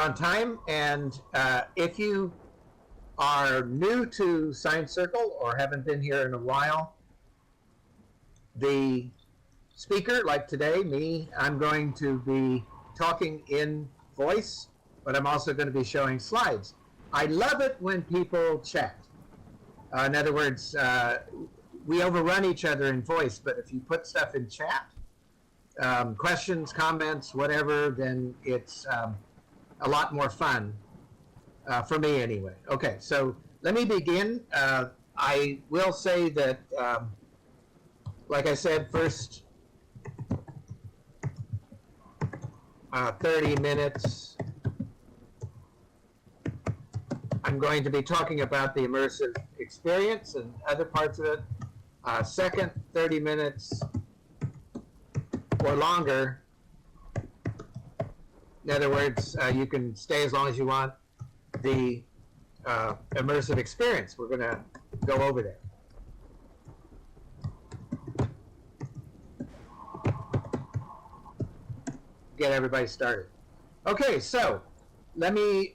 on time, and if you are new to Science Circle or haven't been here in a while, the speaker, like today, me, I'm going to be talking in voice, but I'm also going to be showing slides. I love it when people chat. In other words, we overrun each other in voice, but if you put stuff in chat, questions, comments, whatever, then it's a lot more fun for me anyway. Okay, so let me begin. I will say that, like I said, first 30 minutes, I'm going to be talking about the immersive experience and other parts of it. Second 30 minutes or longer, in other words, you can stay as long as you want, the immersive experience. We're going to go over there. Get everybody started. Okay, so let me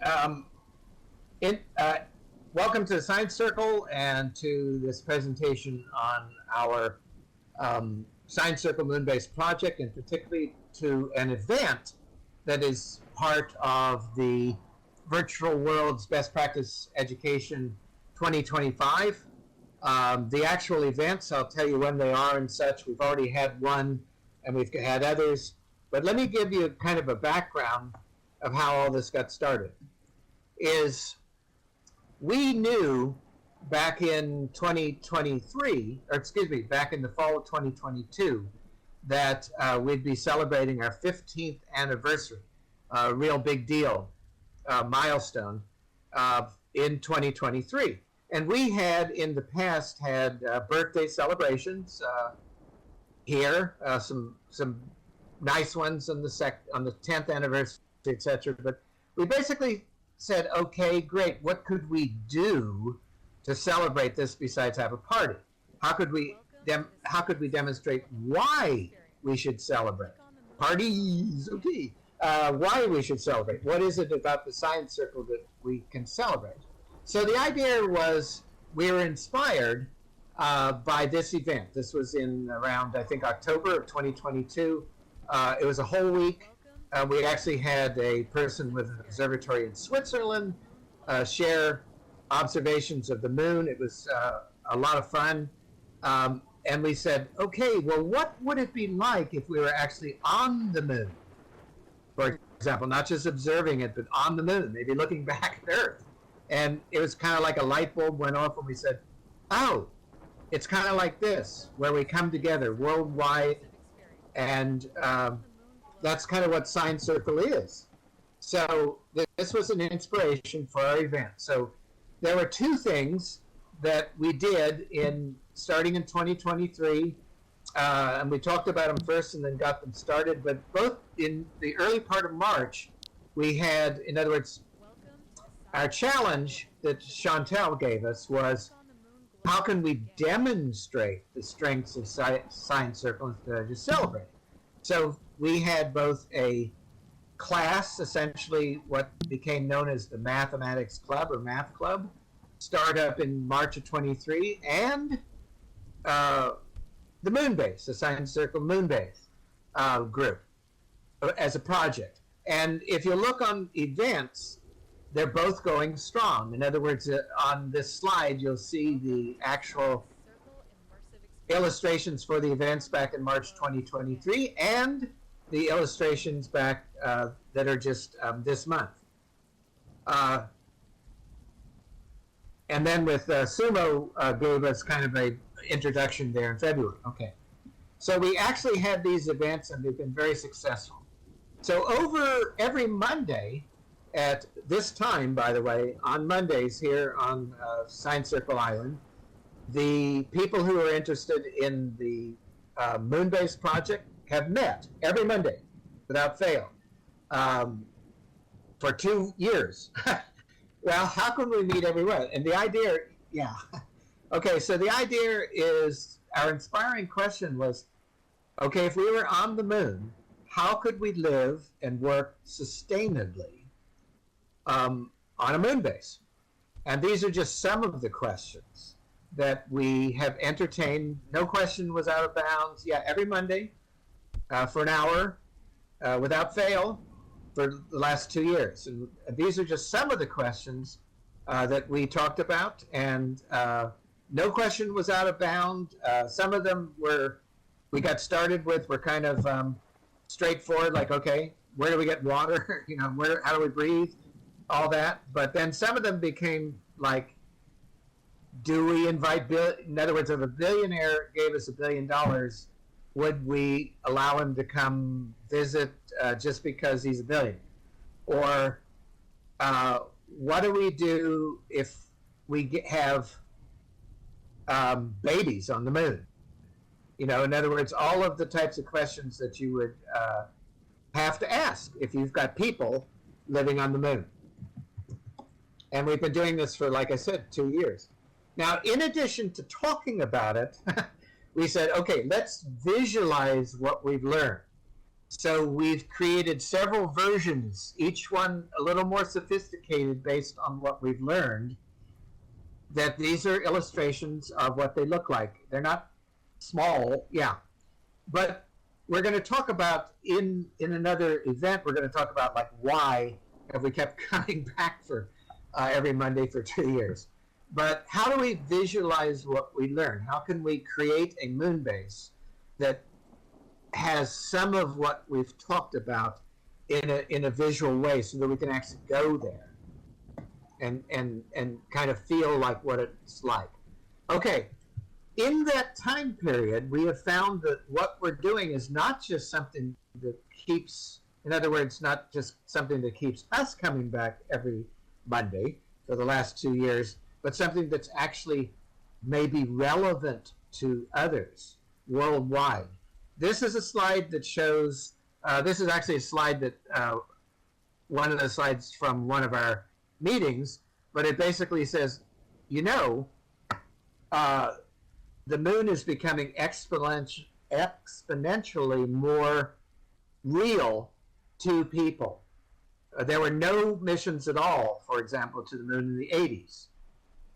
welcome to the Science Circle and to this presentation on our Science Circle Moonbase Project, and particularly to an event that is part of the Virtual World's Best Practice Education 2025. The actual events, I'll tell you when they are and such. We've already had one and we've had others, but let me give you kind of a background of how all this got started. We knew back in 2023, or excuse me, back in the fall of 2022, that we'd be celebrating our 15th anniversary, a real big deal, milestone, in 2023. And we had in the past had birthday celebrations here, some nice ones on the 10th anniversary, etc. But we basically said, okay, great, what could we do to celebrate this besides have a party? How could we demonstrate why we should celebrate? Parties, okay. Why we should celebrate? What is it about the Science Circle that we can celebrate? So the idea was we were inspired by this event. This was in around, I think, October of 2022. It was a whole week. We actually had a person with an observatory in Switzerland share observations of the moon. It was a lot of fun. And we said, okay, well, what would it be like if we were actually on the moon? For example, not just observing it, but on the moon, maybe looking back at Earth. And it was kind of like a light bulb went off and we said, oh, it's kind of like this, where we come together worldwide, and that's kind of what Science Circle is. So this was an inspiration for our event. So there were two things that we did starting in 2023, and we talked about them first and then got them started, but both in the early part of March, we had, in other words, our challenge that Chantel gave us was, how can we demonstrate the strengths of Science Circle instead of just celebrate? So we had both a class, essentially what became known as the Mathematics Club or Math Club, start up in March of 23, and the Moonbase, the Science Circle Moonbase group as a project. And if you look on events, they're both going strong. In other words, on this slide, you'll see the actual illustrations for the events back in March 2023 and the illustrations back that are just this month. And then with Sumo gave us kind of an introduction there in February. Okay. So we actually had these events and they've been very successful. So over every Monday, at this time, by the way, on Mondays here on Science Circle Island, the people who are interested in the Moonbase Project have met every Monday without fail for 2 years. Well, how can we meet every Monday? And the idea, yeah. Okay, so the idea is, our inspiring question was, okay, if we were on the moon, how could we live and work sustainably on a moon base. And these are just some of the questions that we have entertained. No question was out of bounds. Yeah, every Monday for an hour without fail for the last 2 years. And these are just some of the questions that we talked about. And no question was out of bounds. Some of them we got started with were kind of straightforward, like, okay, where do we get water? How do we breathe? All that. But then some of them became like, do we invite in other words, if a billionaire gave us $1 billion, would we allow him to come visit just because he's a billionaire? Or what do we do if we have babies on the moon? In other words, all of the types of questions that you would have to ask if you've got people living on the moon. And we've been doing this for, like I said, 2 years. Now, in addition to talking about it, we said, okay, let's visualize what we've learned. So we've created several versions, each one a little more sophisticated based on what we've learned, that these are illustrations of what they look like. They're not small, yeah. But we're going to talk about, in another event, we're going to talk about, like, why have we kept coming back for every Monday for 2 years. But how do we visualize what we learn? How can we create a moon base that has some of what we've talked about in a visual way, so that we can actually go there and kind of feel like what it's like? Okay, in that time period, we have found that what we're doing is not just something that keeps, in other words, not just something that keeps us coming back every Monday for the last 2 years, but something that's actually maybe relevant to others worldwide. This is a slide that shows, this is actually a slide that, one of the slides from one of our meetings, but it basically says, the moon is becoming exponentially more real to people. There were no missions at all, for example, to the moon in the 80s.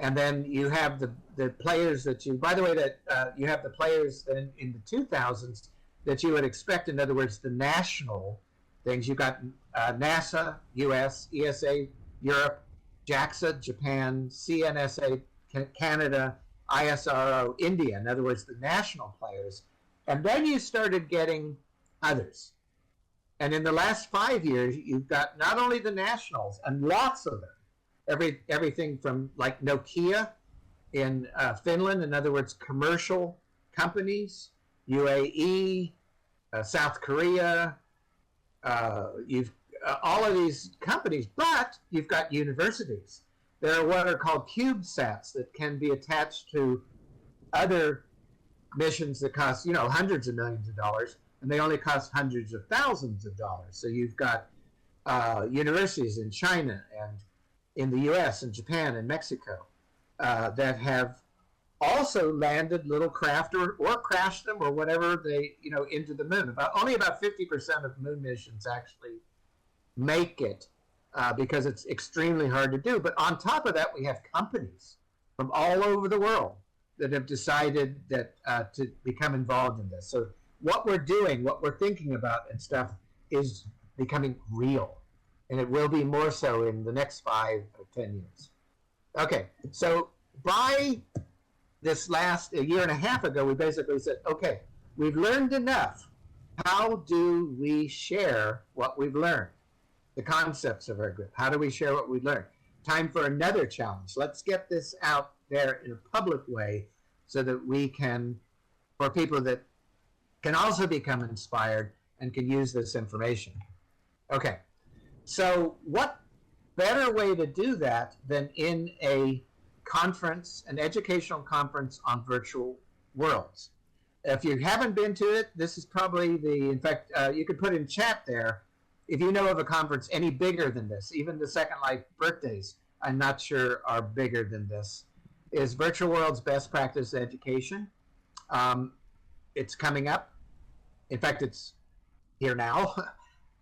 And then you have the players that by the way, that you have the players in the 2000s that you would expect. In other words, the national things. You've got NASA, US, ESA, Europe, JAXA, Japan, CNSA, Canada, ISRO, India. In other words, the national players. And then you started getting others. And in the last 5 years, you've got not only the nationals, and lots of them, everything from, like, Nokia in Finland, in other words, commercial companies, UAE, South Korea, you've all of these companies, but you've got universities. There are what are called CubeSats that can be attached to other missions that cost, hundreds of millions of dollars, and they only cost hundreds of thousands of dollars. So you've got universities in China and in the US and Japan and Mexico that have also landed little craft or crashed them or whatever they, into the moon. Only about 50% of moon missions actually make it because it's extremely hard to do. But on top of that, we have companies from all over the world that have decided that to become involved in this. So what we're doing, what we're thinking about and stuff is becoming real. And it will be more so in the next 5 or 10 years. Okay, so by this last a year and a half ago, we basically said, okay, we've learned enough. How do we share what we've learned? The concepts of our group. How do we share what we've learned? Time for another challenge. Let's get this out there in a public way so that we can, for people that can also become inspired and can use this information. Okay, so what better way to do that than in a conference, an educational conference on virtual worlds? If you haven't been to it, this is probably in fact, you could put in chat there, if you know of a conference any bigger than this, even the Second Life birthdays, I'm not sure are bigger than this, is Virtual Worlds Best Practice Education. It's coming up. In fact, it's here now.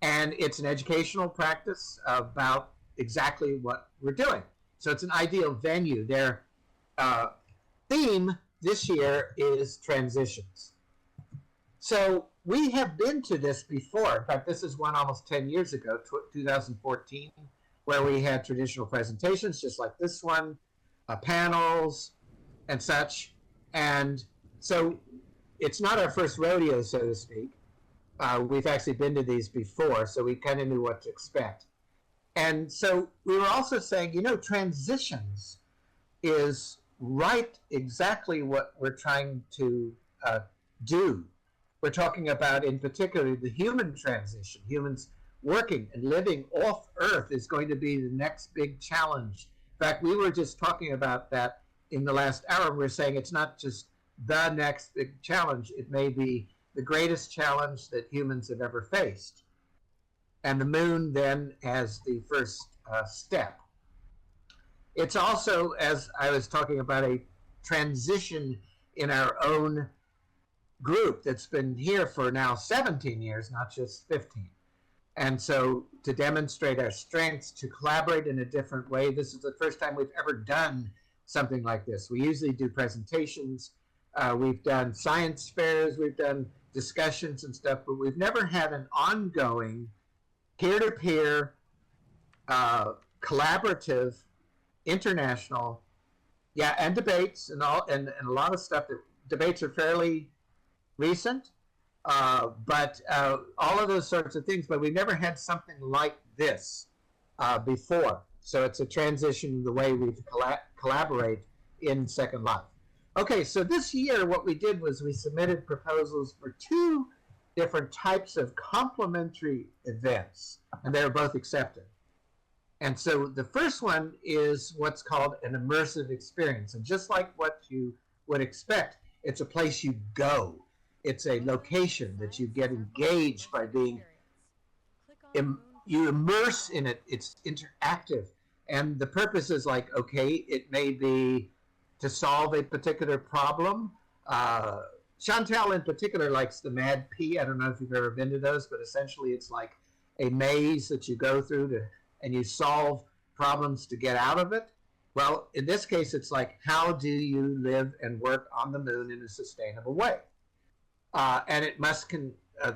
And it's an educational practice about exactly what we're doing. So it's an ideal venue. Their theme this year is transitions. So we have been to this before. In fact, this is one almost 10 years ago, 2014, where we had traditional presentations just like this one, panels and such. And so it's not our first rodeo, so to speak. We've actually been to these before, so we kind of knew what to expect. And so we were also saying, transitions is right exactly what we're trying to do. We're talking about, in particular, the human transition. Humans working and living off Earth is going to be the next big challenge. In fact, we were just talking about that in the last hour. We're saying it's not just the next big challenge. It may be the greatest challenge that humans have ever faced. And the moon then as the first step. It's also, as I was talking about, a transition in our own group that's been here for now 17 years, not just 15. And so to demonstrate our strengths, to collaborate in a different way, this is the first time we've ever done something like this. We usually do presentations, we've done science fairs, we've done discussions and stuff, but we've never had an ongoing peer-to-peer, collaborative, international, and debates and a lot of stuff. That debates are fairly recent, but all of those sorts of things. But we've never had something like this before. So it's a transition in the way we collaborate in Second Life. Okay, so this year what we did was we submitted proposals for 2 different types of complementary events, and they were both accepted. And so the first one is what's called an immersive experience. And just like what you would expect, it's a place you go. It's a location that you get engaged by being, you immerse in it. It's interactive. And the purpose is like, okay, it may be to solve a particular problem. Chantal in particular likes the Mad P. I don't know if you've ever been to those, but essentially it's like a maze that you go through and you solve problems to get out of it. Well, in this case, it's like, how do you live and work on the moon in a sustainable way? And it must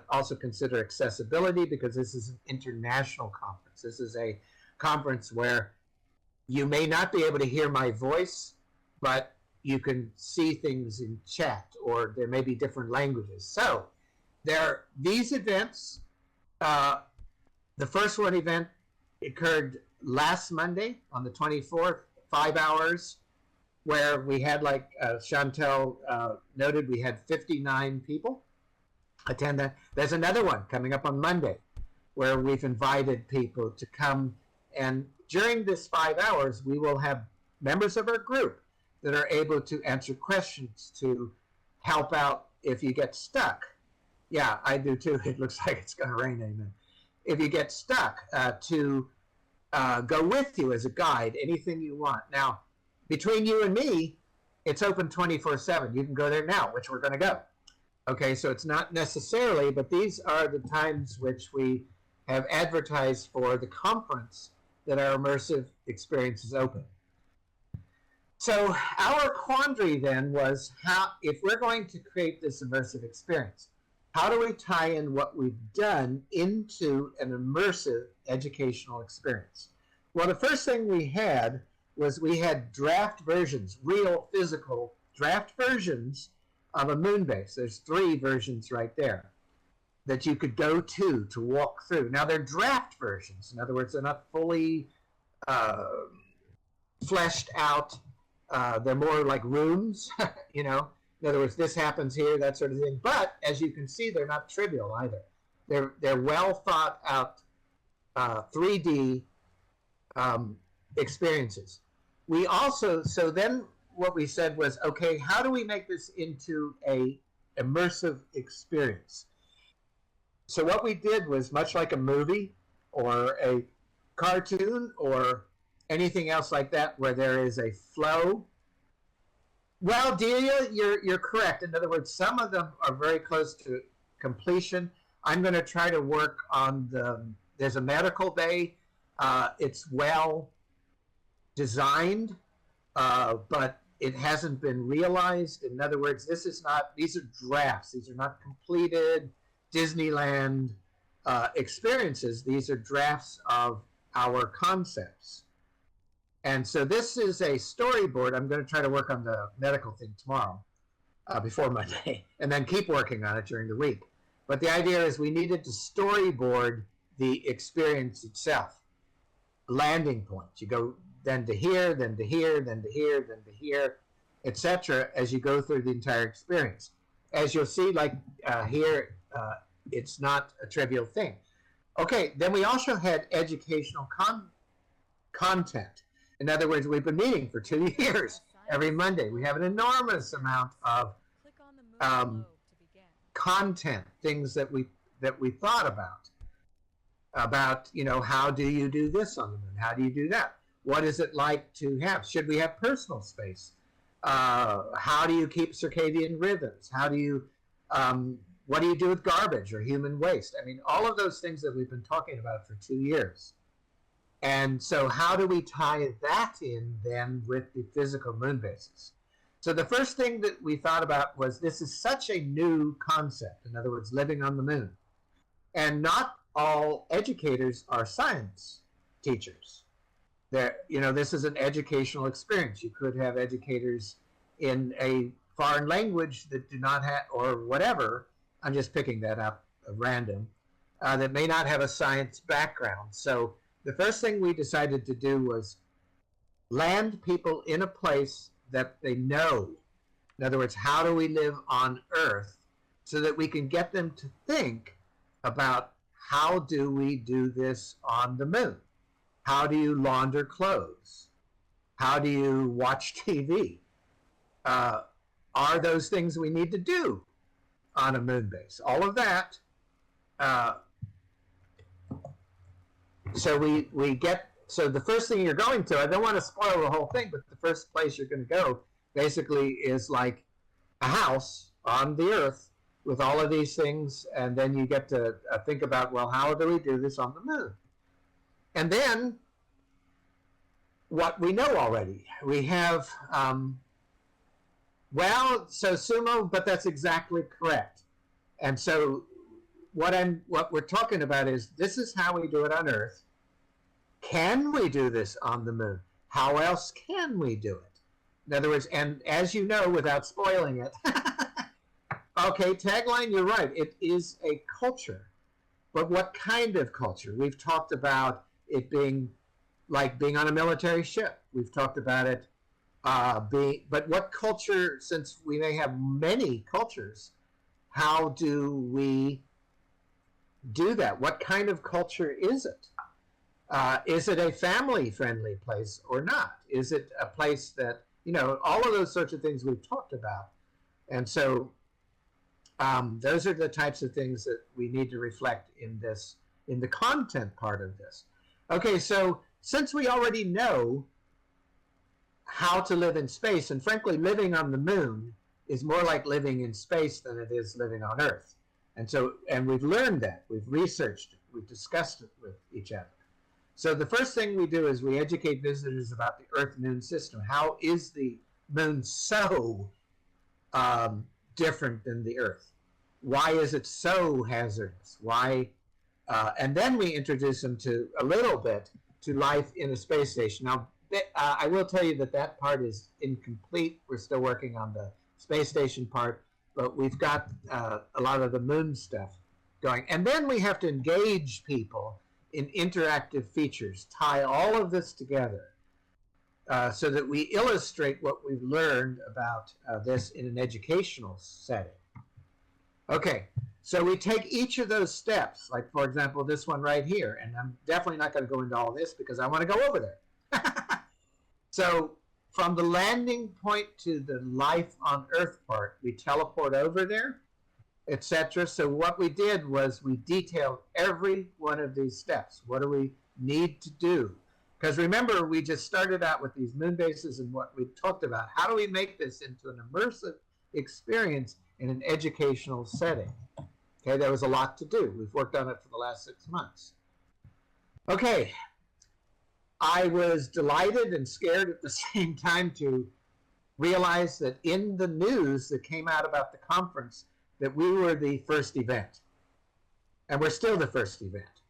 also consider accessibility, because this is an international conference. This is a conference where you may not be able to hear my voice, but you can see things in chat, or there may be different languages. So these events, the first one event occurred last Monday on the 24th, 5 hours, where we had, like Chantal noted, we had 59 people attend that. There's another one coming up on Monday where we've invited people to come, and during this 5 hours, we will have members of our group that are able to answer questions, to help out if you get stuck. Yeah, I do too. It looks like it's going to rain, amen. If you get stuck, to go with you as a guide, anything you want. Now, between you and me, it's open 24/7. You can go there now, which we're going to go. Okay, so it's not necessarily, but these are the times which we have advertised for the conference that our immersive experience is open. So our quandary then was, if we're going to create this immersive experience, how do we tie in what we've done into an immersive educational experience? Well, the first thing we had was we had draft versions, real physical draft versions of a Moonbase. There's 3 versions right there that you could go to walk through. Now, they're draft versions. In other words, they're not fully fleshed out. They're more like rooms, In other words, this happens here, that sort of thing. But as you can see, they're not trivial either. They're well thought out 3D experiences. We also, so then what we said was, okay, how do we make this into a immersive experience? So what we did was, much like a movie or a cartoon or anything else like that, where there is a flow. Well, Delia, you're correct. In other words, some of them are very close to completion. I'm going to try to work on there's a medical bay It's well designed, but it hasn't been realized. In other words, these are drafts. These are not completed Disneyland experiences. These are drafts of our concepts. And so this is a storyboard. I'm going to try to work on the medical thing tomorrow before Monday, and then keep working on it during the week. But the idea is we needed to storyboard the experience itself. Landing points. You go then to here, then to here, then to here, then to here, etc. as you go through the entire experience. As you'll see, like here, it's not a trivial thing. Okay, then we also had educational content. In other words, we've been meeting for 2 years. Every Monday, we have an enormous amount of content, things that we thought about, you know, how do you do this on the moon? How do you do that? What is it like to have? Should we have personal space? How do you keep circadian rhythms? How do you, what do you do with garbage or human waste? I mean, all of those things that we've been talking about for 2 years. And so how do we tie that in then with the physical moon bases? So the first thing that we thought about was this is such a new concept. In other words, living on the moon. And not all educators are science teachers. You know, this is an educational experience. You could have educators in a foreign language that do not have, or whatever, I'm just picking that up at random, that may not have a science background. So the first thing we decided to do was land people in a place that they know. In other words, how do we live on Earth so that we can get them to think about how do we do this on the moon? How do you launder clothes? How do you watch TV? Are those things we need to do on a moon base? All of that. So the first thing you're going to, I don't want to spoil the whole thing, but the first place you're going to go basically is like a house on the Earth with all of these things, and then you get to think about, well, how do we do this on the moon? And then what we know already. We have, so Sumo, but that's exactly correct. And so what we're talking about is this is how we do it on Earth. Can we do this on the moon? How else can we do it? In other words, and as you know, without spoiling it, okay, tagline, you're right. It is a culture. But what kind of culture? We've talked about it being like being on a military ship. We've talked about it but what culture, since we may have many cultures, how do we do that? What kind of culture is it? Is it a family-friendly place or not? Is it a place that, you know, all of those sorts of things we've talked about. And so those are the types of things that we need to reflect in the content part of this. Okay, so since we already know how to live in space, and frankly, living on the moon is more like living in space than it is living on Earth. And we've learned that, we've researched it, we've discussed it with each other. So the first thing we do is we educate visitors about the Earth-Moon system. How is the moon so different than the Earth? Why is it so hazardous? Why? And then we introduce them to a little bit to life in a space station. Now, I will tell you that part is incomplete. We're still working on the space station part, but we've got a lot of the moon stuff going. And then we have to engage people in interactive features, tie all of this together so that we illustrate what we've learned about this in an educational setting. Okay, so we take each of those steps, like, for example, this one right here, and I'm definitely not going to go into all this because I want to go over there. So from the landing point to the life on Earth part, we teleport over there, etc. So what we did was we detailed every one of these steps. What do we need to do? Because remember, we just started out with these moon bases and what we talked about. How do we make this into an immersive experience in an educational setting? Okay, there was a lot to do. We've worked on it for the last 6 months. Okay, I was delighted and scared at the same time to realize that in the news that came out about the conference that we were the first event. And we're still the first event.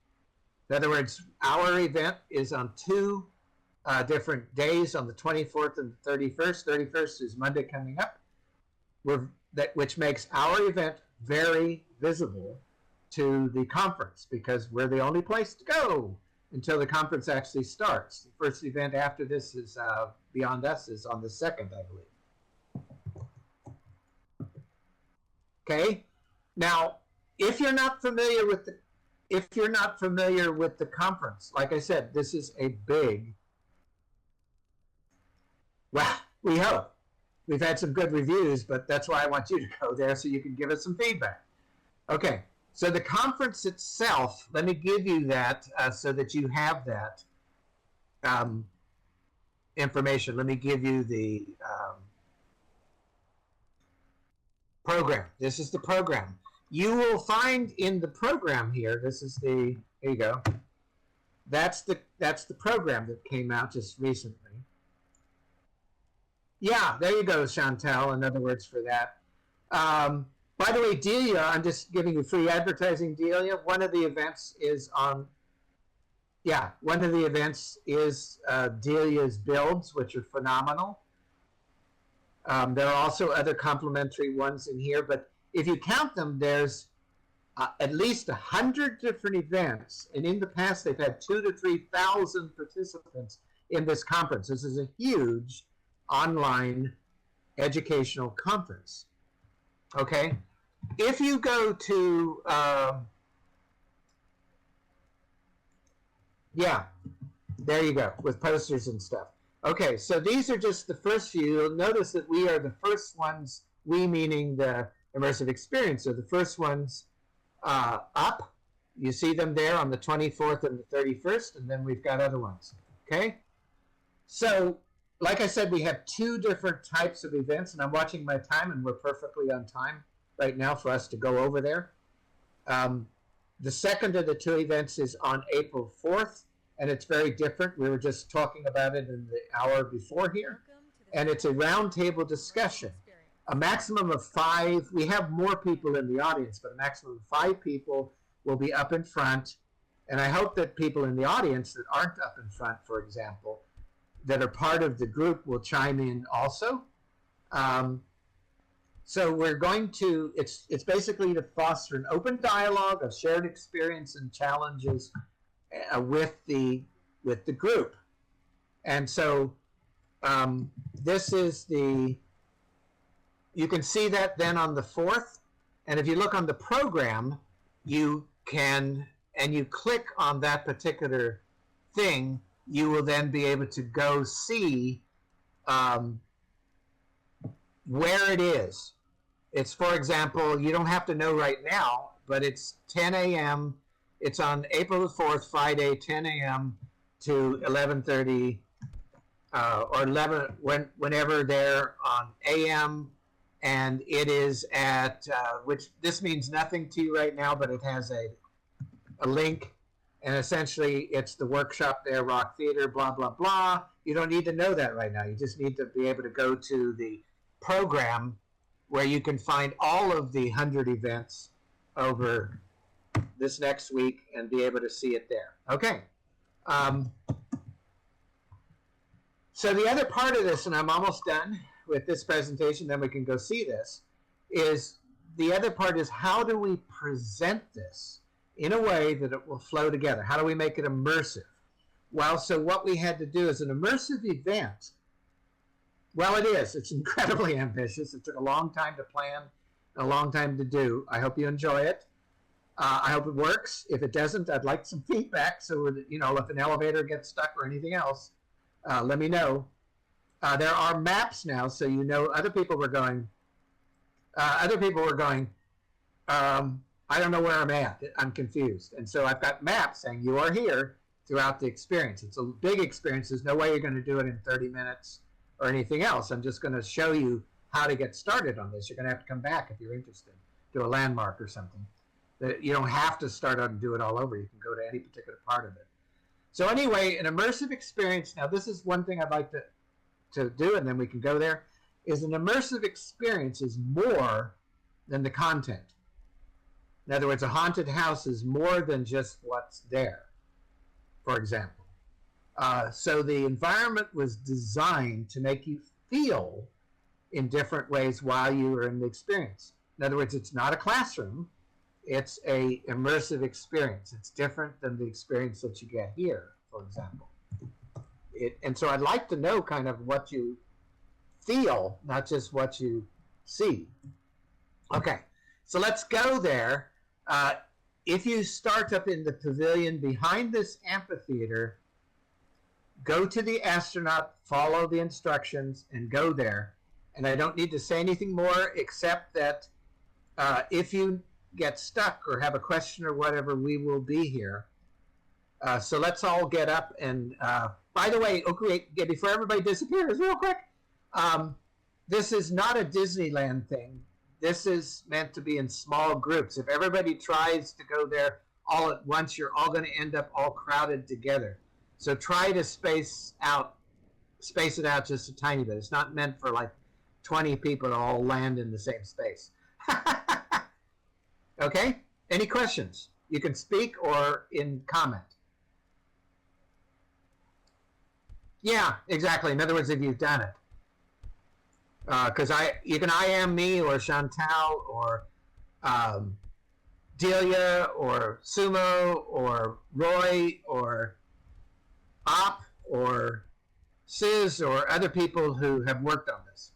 In other words, our event is on two different days, on the 24th and the 31st. 31st is Monday coming up, which makes our event very visible to the conference because we're the only place to go until the conference actually starts. The first event after this is Beyond Us is on the 2nd, I believe. Okay, now if you're not familiar with the conference, like I said, this is a big. Well, we hope. We've had some good reviews, but that's why I want you to go there so you can give us some feedback. Okay, so the conference itself, let me give you that so that you have that information. Let me give you the program. This is the program. You will find in the program here, this is the, there you go. That's the program that came out just recently. Yeah, there you go, Chantel, in other words for that. By the way, Delia, I'm just giving you free advertising, Delia. One of the events is Delia's builds, which are phenomenal. There are also other complimentary ones in here, but if you count them, there's at least 100 different events, and in the past they've had 2,000 to 3,000 participants in this conference. This is a huge online educational conference. Okay, if you go to yeah, there you go, with posters and stuff. Okay, so these are just the first few. You'll notice that we are the first ones, we meaning the immersive experience, are the first ones up. You see them there on the 24th and the 31st, and then we've got other ones. Okay, so like I said, we have two different types of events, and I'm watching my time, and we're perfectly on time right now for us to go over there. The second of the two events is on April 4th, and it's very different. We were just talking about it in the hour before here, and it's a roundtable discussion. A maximum of 5, we have more people in the audience, but a maximum of 5 people will be up in front, and I hope that people in the audience that aren't up in front, for example, that are part of the group will chime in also. So we're going to, it's basically to foster an open dialogue of shared experience and challenges with the group. And so this is the, you can see that then on the 4th, and if you look on the program, you can, and you click on that particular thing, you will then be able to go see where it is. It's, for example, you don't have to know right now, but it's 10 a.m. It's on April the 4th, Friday, 10 a.m. to 11:30 or 11, whenever they're on a.m. And it is at, which this means nothing to you right now, but it has a link. And essentially, it's the workshop there, Rock Theater, blah, blah, blah. You don't need to know that right now. You just need to be able to go to the program where you can find all of the 100 events over this next week and be able to see it there. Okay. So the other part of this, and I'm almost done with this presentation, then we can go see this, is the other part is how do we present this in a way that it will flow together? How do we make it immersive? Well, so what we had to do is an immersive event. Well, it is. It's incredibly ambitious. It took a long time to plan, a long time to do. I hope you enjoy it. I hope it works. If it doesn't, I'd like some feedback. So, you know, if an elevator gets stuck or anything else, let me know. There are maps now, so you know other people were going. I don't know where I'm at. I'm confused. And so I've got maps saying you are here throughout the experience. It's a big experience. There's no way you're going to do it in 30 minutes or anything else. I'm just going to show you how to get started on this. You're going to have to come back if you're interested, do a landmark or something. You don't have to start out and do it all over. You can go to any particular part of it. So anyway, an immersive experience, now this is one thing I'd like to do, and then we can go there, is an immersive experience is more than the content. In other words, a haunted house is more than just what's there, for example. So the environment was designed to make you feel in different ways while you were in the experience. In other words, it's not a classroom, it's a immersive experience. It's different than the experience that you get here, for example. And so I'd like to know kind of what you feel, not just what you see. Okay, so let's go there. If you start up in the pavilion behind this amphitheater, go to the astronaut, follow the instructions, and go there. And I don't need to say anything more except that if you get stuck or have a question or whatever, we will be here. So let's all get up. And by the way, okay, before everybody disappears real quick, this is not a Disneyland thing. This is meant to be in small groups. If everybody tries to go there all at once, you're all going to end up all crowded together. So try to space it out just a tiny bit. It's not meant for like 20 people to all land in the same space. Okay? Any questions? You can speak or in comment. Yeah, exactly. In other words, if you've done it. Because you can I am me or Chantal or Delia or Sumo or Roy or Op or Sis or other people who have worked on this.